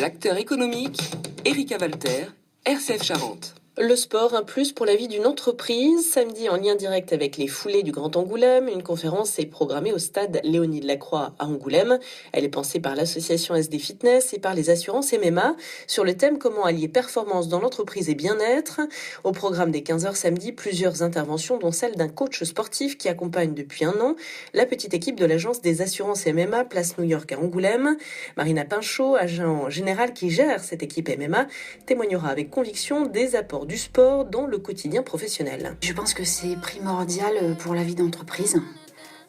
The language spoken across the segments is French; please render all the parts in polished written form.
L'acteur économique, Erika Walter, RCF Charente. Le sport, un plus pour la vie d'une entreprise. Samedi, en lien direct avec les foulées du Grand Angoulême, une conférence est programmée au stade Léonie Delacroix à Angoulême. Elle est pensée par l'association SD Fitness et par les assurances MMA sur le thème comment allier performance dans l'entreprise et bien-être. Au programme des 15h samedi, plusieurs interventions dont celle d'un coach sportif qui accompagne depuis un an la petite équipe de l'agence des assurances MMA Place New York à Angoulême. Marina Pinchot, agent général qui gère cette équipe MMA, témoignera avec conviction des apports du sport dans le quotidien professionnel. Je pense que c'est primordial pour la vie d'entreprise.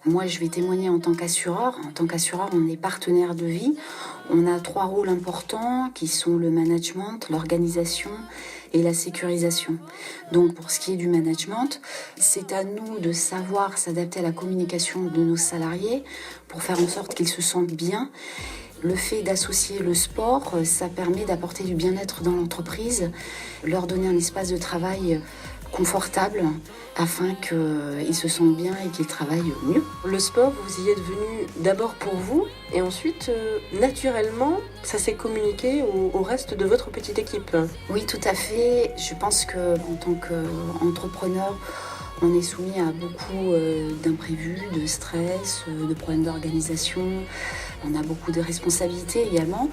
Moi, je vais témoigner en tant qu'assureur. En tant qu'assureur, on est partenaire de vie. On a 3 rôles importants qui sont le management, l'organisation et la sécurisation. Donc, pour ce qui est du management, c'est à nous de savoir s'adapter à la communication de nos salariés pour faire en sorte qu'ils se sentent bien. Le fait d'associer le sport, ça permet d'apporter du bien-être dans l'entreprise, leur donner un espace de travail confortable afin qu'ils se sentent bien et qu'ils travaillent mieux. Le sport, vous y êtes venu d'abord pour vous et ensuite, naturellement, ça s'est communiqué au reste de votre petite équipe. Oui, tout à fait. Je pense qu'en tant qu'entrepreneur, on est soumis à beaucoup d'imprévus, de stress, de problèmes d'organisation. On a beaucoup de responsabilités également.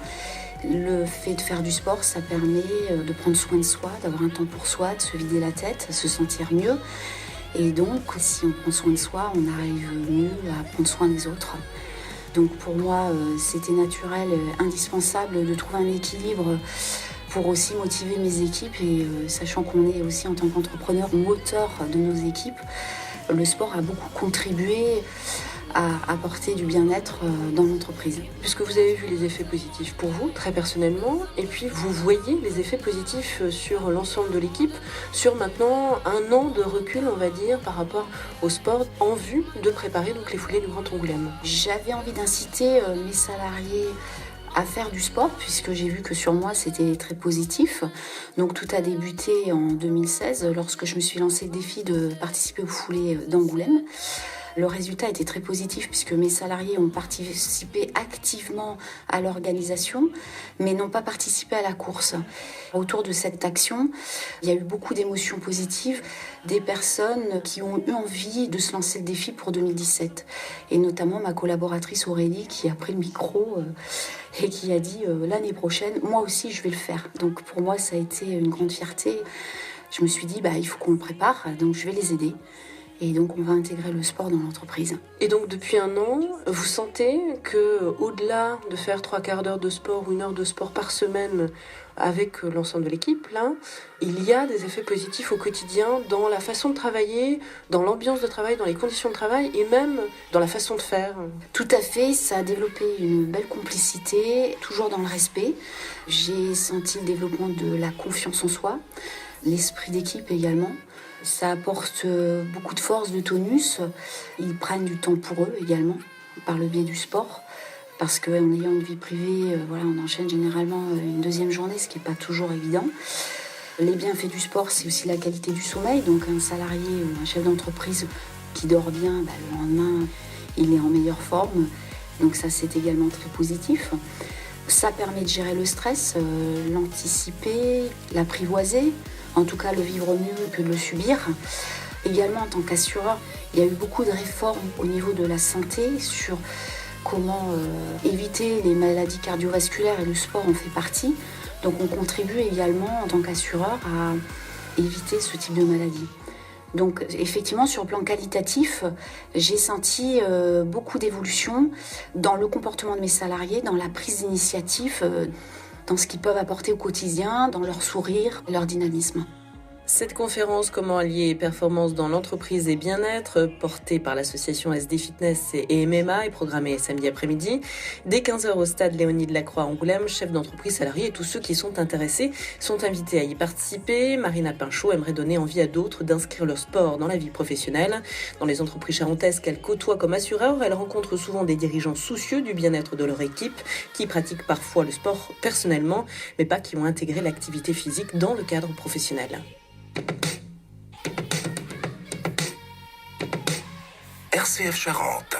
Le fait de faire du sport, ça permet de prendre soin de soi, d'avoir un temps pour soi, de se vider la tête, de se sentir mieux. Et donc, si on prend soin de soi, on arrive mieux à prendre soin des autres. Donc pour moi, c'était naturel, indispensable de trouver un équilibre pour aussi motiver mes équipes et sachant qu'on est aussi en tant qu'entrepreneur moteur de nos équipes, le sport a beaucoup contribué à apporter du bien-être dans l'entreprise. Puisque vous avez vu les effets positifs pour vous, très personnellement, et puis vous voyez les effets positifs sur l'ensemble de l'équipe, sur maintenant un an de recul, on va dire, par rapport au sport, en vue de préparer donc les foulées du Grand Angoulême. J'avais envie d'inciter mes salariés à faire du sport, puisque j'ai vu que sur moi c'était très positif. Donc tout a débuté en 2016, lorsque je me suis lancé le défi de participer aux foulées d'Angoulême. Le résultat était très positif puisque mes salariés ont participé activement à l'organisation, mais n'ont pas participé à la course. Autour de cette action, il y a eu beaucoup d'émotions positives, des personnes qui ont eu envie de se lancer le défi pour 2017. Et notamment ma collaboratrice Aurélie qui a pris le micro et qui a dit l'année prochaine, moi aussi je vais le faire. Donc pour moi ça a été une grande fierté. Je me suis dit il faut qu'on le prépare, donc je vais les aider. Et donc, on va intégrer le sport dans l'entreprise. Et donc, depuis un an, vous sentez que, au-delà de faire 3 quarts d'heure de sport ou 1 heure de sport par semaine avec l'ensemble de l'équipe, là, il y a des effets positifs au quotidien dans la façon de travailler, dans l'ambiance de travail, dans les conditions de travail et même dans la façon de faire. Tout à fait, ça a développé une belle complicité, toujours dans le respect. J'ai senti le développement de la confiance en soi, l'esprit d'équipe également. Ça apporte beaucoup de force, de tonus. Ils prennent du temps pour eux également, par le biais du sport. Parce qu'en ayant une vie privée, on enchaîne généralement une 2e journée, ce qui n'est pas toujours évident. Les bienfaits du sport, c'est aussi la qualité du sommeil. Donc un salarié ou un chef d'entreprise qui dort bien, le lendemain, il est en meilleure forme. Donc ça, c'est également très positif. Ça permet de gérer le stress, l'anticiper, l'apprivoiser. En tout cas, le vivre mieux que de le subir. Également, en tant qu'assureur, il y a eu beaucoup de réformes au niveau de la santé sur comment éviter les maladies cardiovasculaires et le sport en fait partie. Donc, on contribue également en tant qu'assureur à éviter ce type de maladie. Donc, effectivement, sur le plan qualitatif, j'ai senti beaucoup d'évolution dans le comportement de mes salariés, dans la prise d'initiative, dans ce qu'ils peuvent apporter au quotidien, dans leur sourire, leur dynamisme. Cette conférence Comment allier performance dans l'entreprise et bien-être, portée par l'association SD Fitness et MMA, est programmée samedi après-midi. Dès 15h au stade Léonie Delacroix à Angoulême, chefs d'entreprise, salariés et tous ceux qui sont intéressés sont invités à y participer. Marina Pinchot aimerait donner envie à d'autres d'inscrire leur sport dans la vie professionnelle. Dans les entreprises charentaises qu'elle côtoie comme assureur, elle rencontre souvent des dirigeants soucieux du bien-être de leur équipe, qui pratiquent parfois le sport personnellement, mais pas qui ont intégré l'activité physique dans le cadre professionnel. RCF Charente.